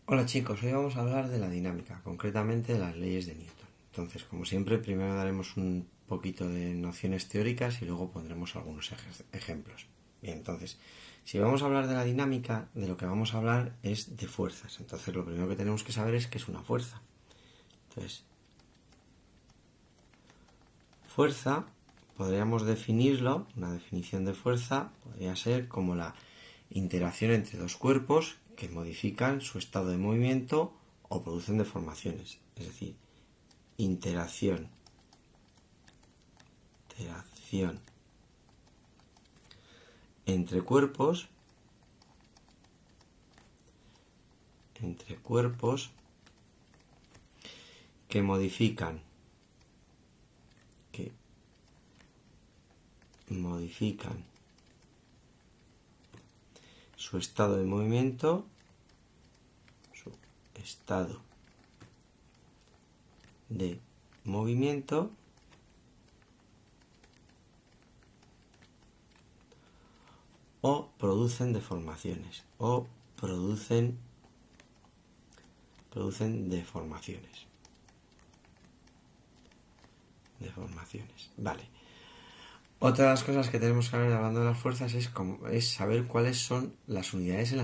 Hola chicos, hoy vamos a hablar de la dinámica, concretamente de las leyes de Newton. Entonces, como siempre, primero daremos un poquito de nociones teóricas y luego pondremos algunos ejemplos. Bien, entonces, si vamos a hablar de la dinámica, de lo que vamos a hablar es de fuerzas. Entonces, lo primero que tenemos que saber es qué es una fuerza. Entonces, fuerza, podríamos definirlo, una definición de fuerza podría ser como la interacción entre dos cuerpos que modifican su estado de movimiento o producen deformaciones. Es decir, interacción entre cuerpos que modifican que modifican su estado de movimiento su estado de movimiento o producen deformaciones o producen deformaciones. Vale. Otra de las cosas que tenemos que ver hablando de las fuerzas es saber cuáles son las unidades en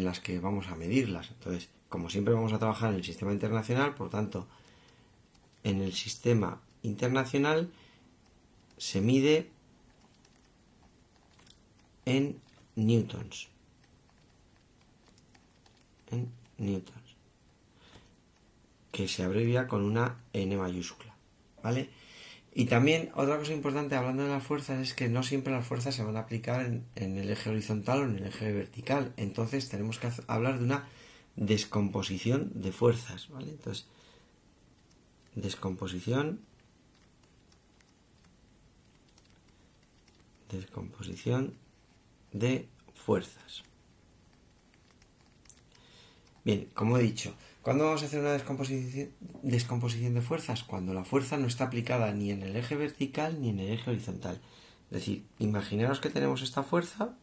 las que vamos a medirlas. Entonces, como siempre vamos a trabajar en el sistema internacional, por tanto, en el sistema internacional se mide en newtons. En newtons. Que se abrevia con una N mayúscula. ¿Vale? Y también otra cosa importante hablando de las fuerzas es que no siempre las fuerzas se van a aplicar en el eje horizontal o en el eje vertical. Entonces tenemos que hablar de una descomposición de fuerzas, ¿vale? Entonces, descomposición de fuerzas. Bien, como he dicho, ¿cuándo vamos a hacer una descomposición de fuerzas? Cuando la fuerza no está aplicada ni en el eje vertical ni en el eje horizontal. Es decir, imaginaros que tenemos esta fuerza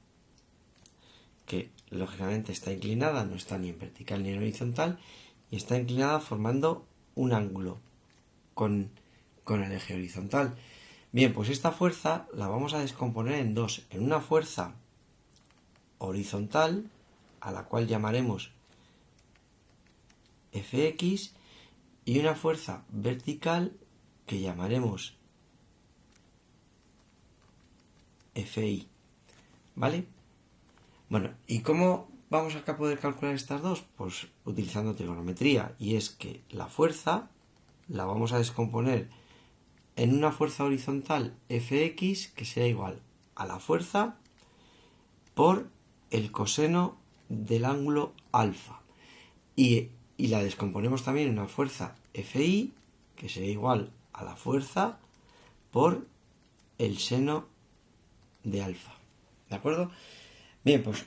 que lógicamente está inclinada, no está ni en vertical ni en horizontal, y está inclinada formando un ángulo con el eje horizontal. Bien, pues esta fuerza la vamos a descomponer en dos. En una fuerza horizontal, a la cual llamaremos Fx, y una fuerza vertical que llamaremos Fi. ¿Vale? Bueno, ¿y cómo vamos a poder calcular estas dos? Pues utilizando trigonometría. Y es que la fuerza la vamos a descomponer en una fuerza horizontal Fx que será igual a la fuerza por el coseno del ángulo alfa. Y la descomponemos también en una fuerza Fi que será igual a la fuerza por el seno de alfa. ¿De acuerdo? Bien, pues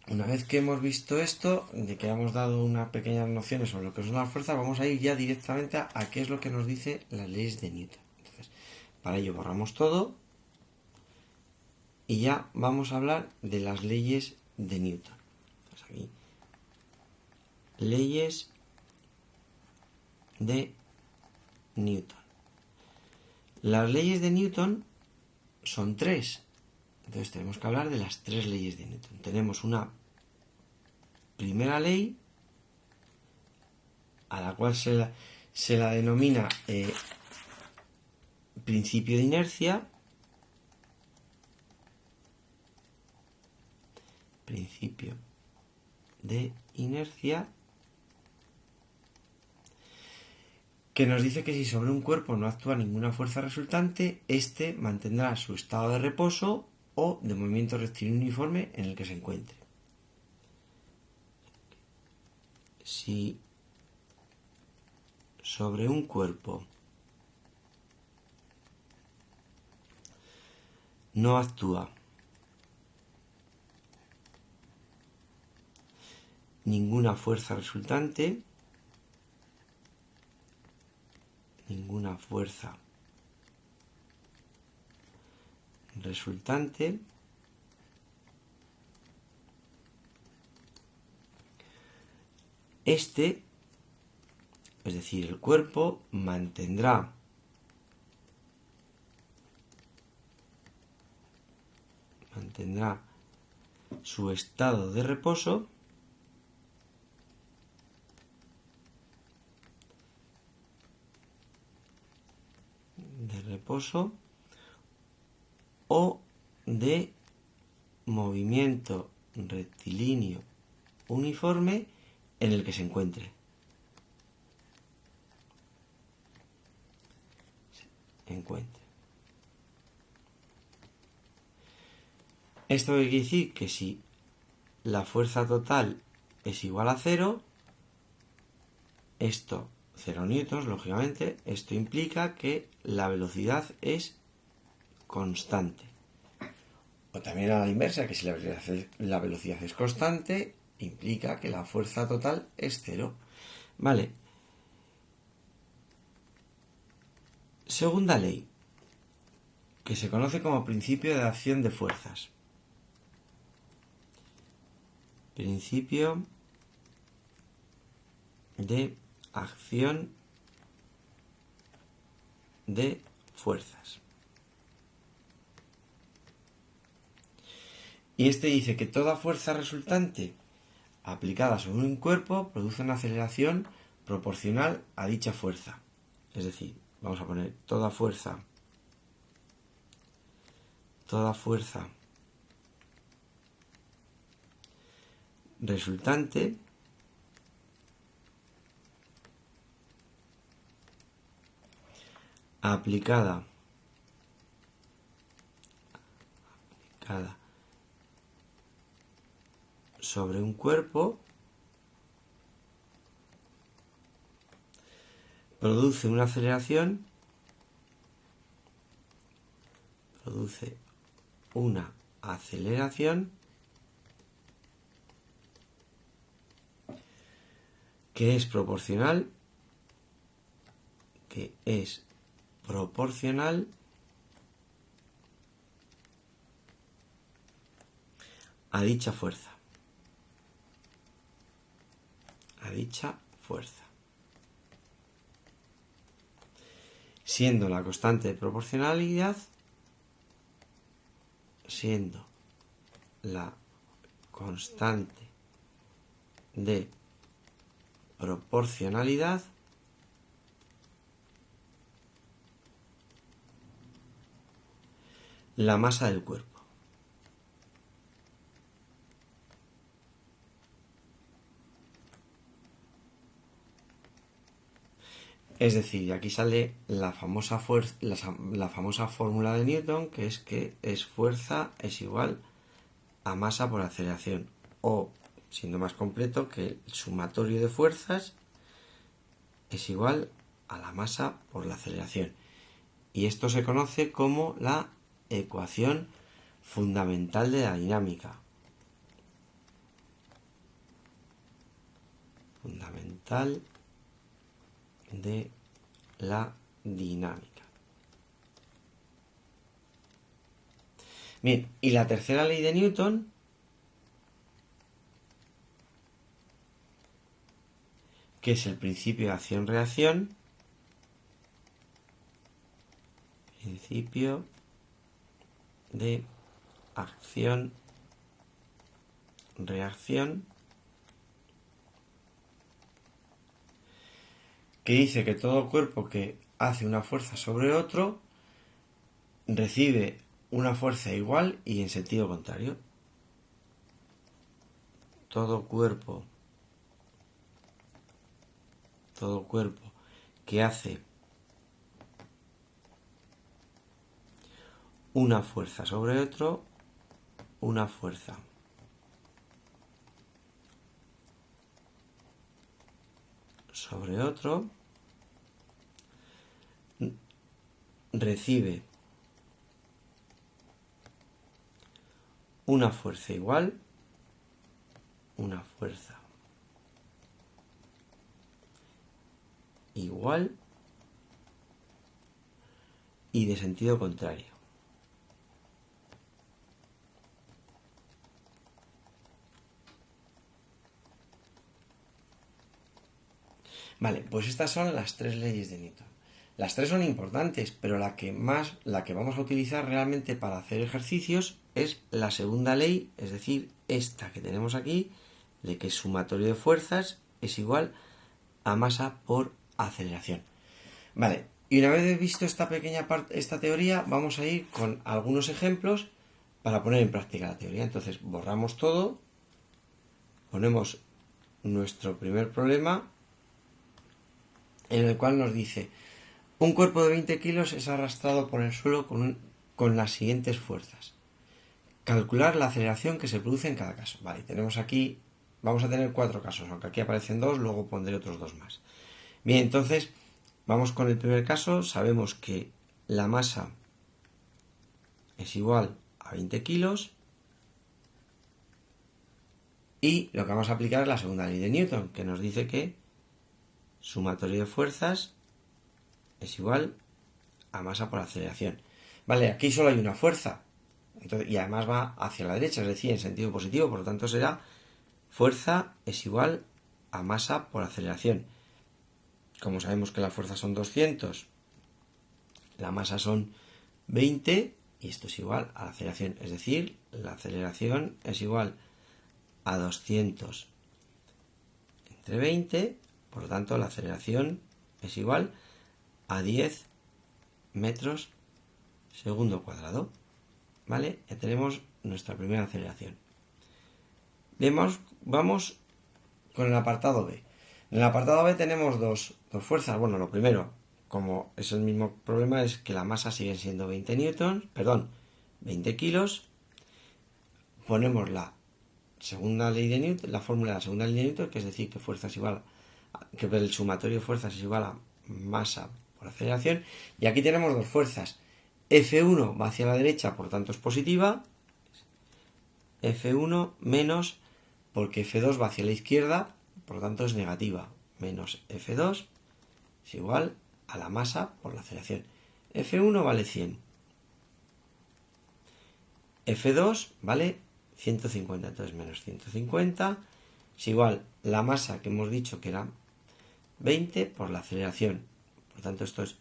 una vez que hemos visto esto, de que hemos dado unas pequeñas nociones sobre lo que son las fuerzas, vamos a ir ya directamente a qué es lo que nos dice las leyes de Newton. Entonces, para ello borramos todo y ya vamos a hablar de las leyes de Newton. Entonces aquí, leyes de Newton. Las leyes de Newton son tres. Entonces tenemos que hablar de las tres leyes de Newton. Tenemos una primera ley, a la cual se la denomina principio de inercia. Principio de inercia, que nos dice que si sobre un cuerpo no actúa ninguna fuerza resultante, éste mantendrá su estado de reposo o de movimiento rectilíneo uniforme en el que se encuentre. Si sobre un cuerpo no actúa ninguna fuerza resultante, Este, es decir, el cuerpo, mantendrá su estado de reposo o de movimiento rectilíneo uniforme en el que se encuentre. Esto quiere decir que si la fuerza total es igual a 0, esto 0 newtons, lógicamente, esto implica que la velocidad es constante. O también a la inversa, que si la velocidad es constante, implica que la fuerza total es 0. Vale. Segunda ley, que se conoce como principio de acción de fuerzas. Principio de acción de fuerzas. Y este dice que toda fuerza resultante aplicada sobre un cuerpo produce una aceleración proporcional a dicha fuerza. Es decir, vamos a poner toda fuerza resultante aplicada sobre un cuerpo produce una aceleración que es proporcional a dicha fuerza. Siendo la constante de proporcionalidad la masa del cuerpo. Es decir, aquí sale la famosa fórmula de Newton, que es fuerza es igual a masa por aceleración. O, siendo más completo, que el sumatorio de fuerzas es igual a la masa por la aceleración. Y esto se conoce como la ecuación fundamental de la dinámica. Fundamental de la dinámica. Bien, y la tercera ley de Newton que es el principio de acción-reacción. Principio de acción-reacción, que dice que todo cuerpo que hace una fuerza sobre otro recibe una fuerza igual y en sentido contrario. Todo cuerpo que hace una fuerza sobre otro, recibe una fuerza igual, y de sentido contrario. Vale, pues estas son las tres leyes de Newton. Las tres son importantes, pero la que vamos a utilizar realmente para hacer ejercicios es la segunda ley, es decir, esta que tenemos aquí, de que el sumatorio de fuerzas es igual a masa por aceleración. Vale, y una vez visto esta pequeña parte, esta teoría, vamos a ir con algunos ejemplos para poner en práctica la teoría. Entonces, borramos todo, ponemos nuestro primer problema, en el cual nos dice: un cuerpo de 20 kilos es arrastrado por el suelo con las siguientes fuerzas. Calcular la aceleración que se produce en cada caso. Vale, tenemos aquí, vamos a tener 4 casos, aunque aquí aparecen 2, luego pondré otros 2 más. Bien, entonces, vamos con el primer caso. Sabemos que la masa es igual a 20 kilos y lo que vamos a aplicar es la segunda ley de Newton, que nos dice que sumatorio de fuerzas es igual a masa por aceleración. Vale, aquí solo hay una fuerza. Entonces, y además va hacia la derecha, es decir, en sentido positivo. Por lo tanto, será fuerza es igual a masa por aceleración. Como sabemos que la fuerza son 200, la masa son 20 y esto es igual a la aceleración. Es decir, la aceleración es igual a 200 entre 20. Por lo tanto, la aceleración es igual a 10 metros segundo cuadrado. ¿Vale? Ya tenemos nuestra primera aceleración. Vamos con el apartado B. En el apartado B tenemos dos fuerzas. Bueno, lo primero, como es el mismo problema, es que la masa sigue siendo 20 kilos. Ponemos la segunda ley de Newton, la fórmula de la segunda ley de Newton, que es decir, que fuerza es igual que el sumatorio de fuerzas es igual a masa por aceleración. Y aquí tenemos dos fuerzas. F1 va hacia la derecha, por tanto es positiva. F1 menos, porque F2 va hacia la izquierda, por lo tanto es negativa. Menos F2 es igual a la masa por la aceleración. F1 vale 100. F2 vale 150. Entonces menos 150 es igual la masa que hemos dicho que era 20 por la aceleración. Por tanto, esto es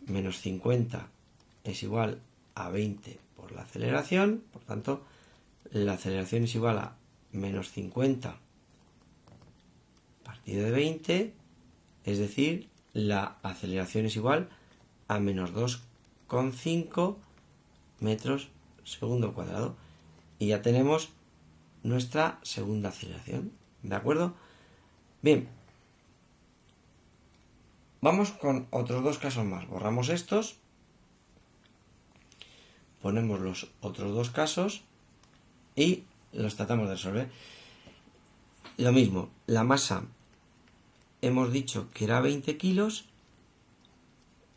menos 50 es igual a 20 por la aceleración. Por tanto, la aceleración es igual a menos 50 partido de 20. Es decir, la aceleración es igual a menos 2,5 metros segundo cuadrado. Y ya tenemos nuestra segunda aceleración. ¿De acuerdo? Bien. Vamos con otros dos casos más. Borramos estos. Ponemos los otros dos casos y los tratamos de resolver. Lo mismo, la masa hemos dicho que era 20 kilos,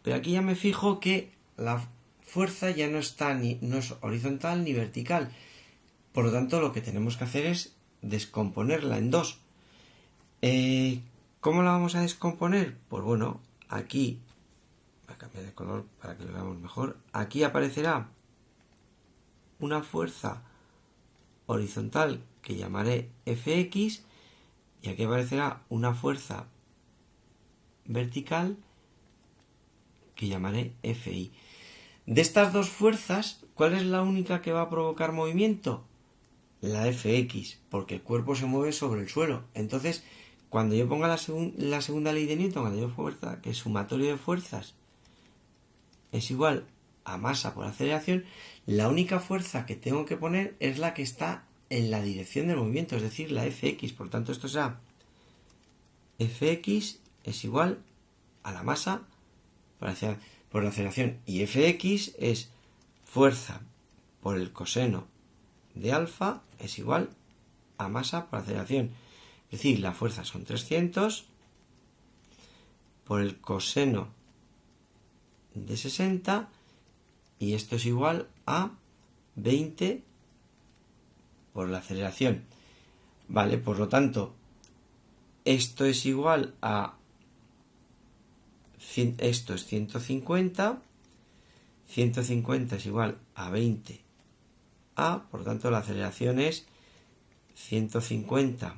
pero aquí ya me fijo que la fuerza ya no es horizontal ni vertical. Por lo tanto, lo que tenemos que hacer es descomponerla en dos. ¿Cómo la vamos a descomponer? Pues bueno, aquí, voy a cambiar de color para que lo veamos mejor. Aquí aparecerá una fuerza horizontal que llamaré Fx y aquí aparecerá una fuerza vertical que llamaré Fi. De estas dos fuerzas, ¿cuál es la única que va a provocar movimiento? La Fx, porque el cuerpo se mueve sobre el suelo. Entonces, cuando yo ponga la segunda ley de Newton, cuando yo fuerza, que el sumatorio de fuerzas es igual a masa por aceleración, la única fuerza que tengo que poner es la que está en la dirección del movimiento, es decir, la Fx. Por tanto, esto será Fx es igual a la masa por la aceleración. Y Fx es fuerza por el coseno de alfa es igual a masa por aceleración. Es decir, la fuerza son 300 por el coseno de 60 y esto es igual a 20 por la aceleración. Vale, por lo tanto, esto es igual a... Esto es 150. 150 es igual a 20 por lo tanto la aceleración es 150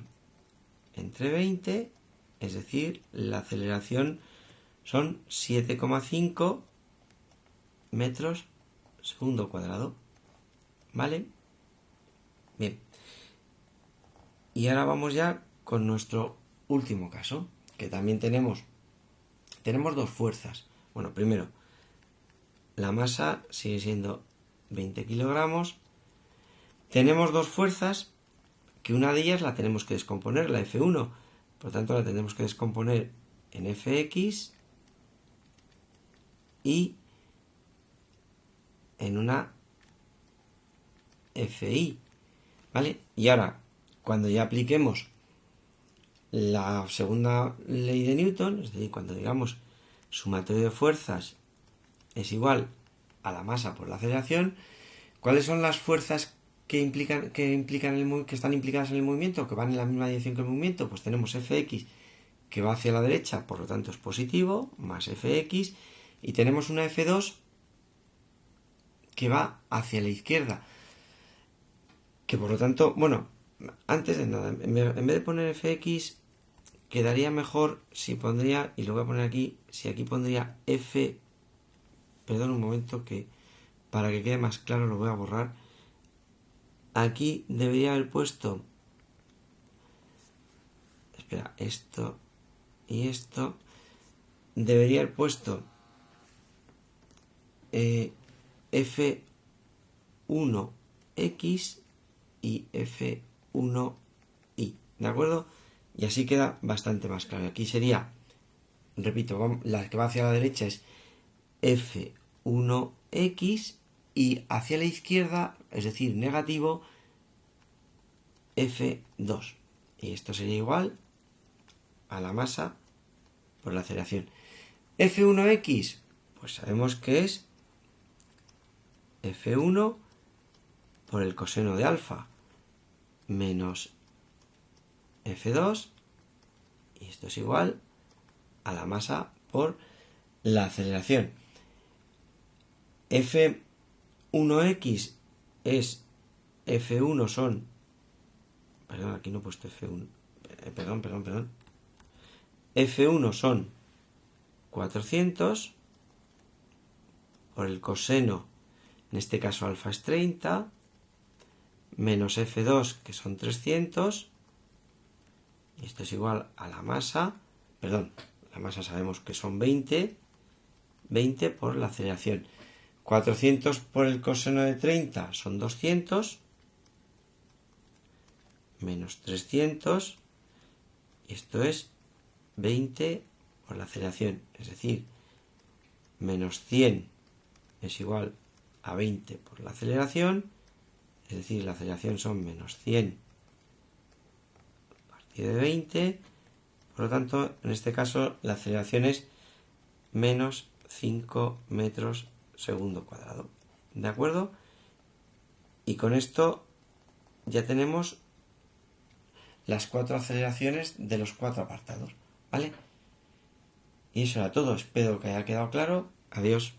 entre 20 es decir, la aceleración son 7,5 metros segundo cuadrado. ¿Vale? Bien. Y ahora vamos ya con nuestro último caso, que también tenemos dos fuerzas. Bueno, primero, la masa sigue siendo 20 kilogramos. Tenemos dos fuerzas, que una de ellas la tenemos que descomponer, la F1. Por lo tanto, la tendremos que descomponer en Fx y en una Fi. ¿Vale? Y ahora, cuando ya apliquemos la segunda ley de Newton, es decir, cuando digamos sumatorio de fuerzas es igual a la masa por la aceleración, ¿cuáles son las fuerzas que están implicadas en el movimiento, que van en la misma dirección que el movimiento? Pues tenemos Fx, que va hacia la derecha, por lo tanto es positivo, más Fx, y tenemos una F2 que va hacia la izquierda, que por lo tanto, bueno, antes de nada, en vez de poner Fx, quedaría mejor si pondría, y lo voy a poner aquí, si aquí pondría F, perdón un momento, que para que quede más claro lo voy a borrar. Aquí debería haber puesto, espera, esto y esto, debería haber puesto F1X y F1Y, ¿de acuerdo? Y así queda bastante más claro. Aquí sería, repito, la que va hacia la derecha es F1X y hacia la izquierda, es decir, negativo, F2. Y esto sería igual a la masa por la aceleración. F1X, pues sabemos que es F1 por el coseno de alfa menos F2, y esto es igual a la masa por la aceleración. F1X es F1 son, perdón, aquí no he puesto F1, perdón. F1 son 400 por el coseno, en este caso alfa es 30, menos F2 que son 300, y esto es igual a la masa, la masa sabemos que son 20 por la aceleración. 400 por el coseno de 30 son 200, menos 300, y esto es 20 por la aceleración, es decir, menos 100 es igual a 20 por la aceleración, es decir, la aceleración son menos 100 partido de 20, por lo tanto, en este caso la aceleración es menos 5 metros segundo cuadrado. ¿De acuerdo? Y con esto ya tenemos las 4 aceleraciones de los 4 apartados. ¿Vale? Y eso era todo. Espero que haya quedado claro. Adiós.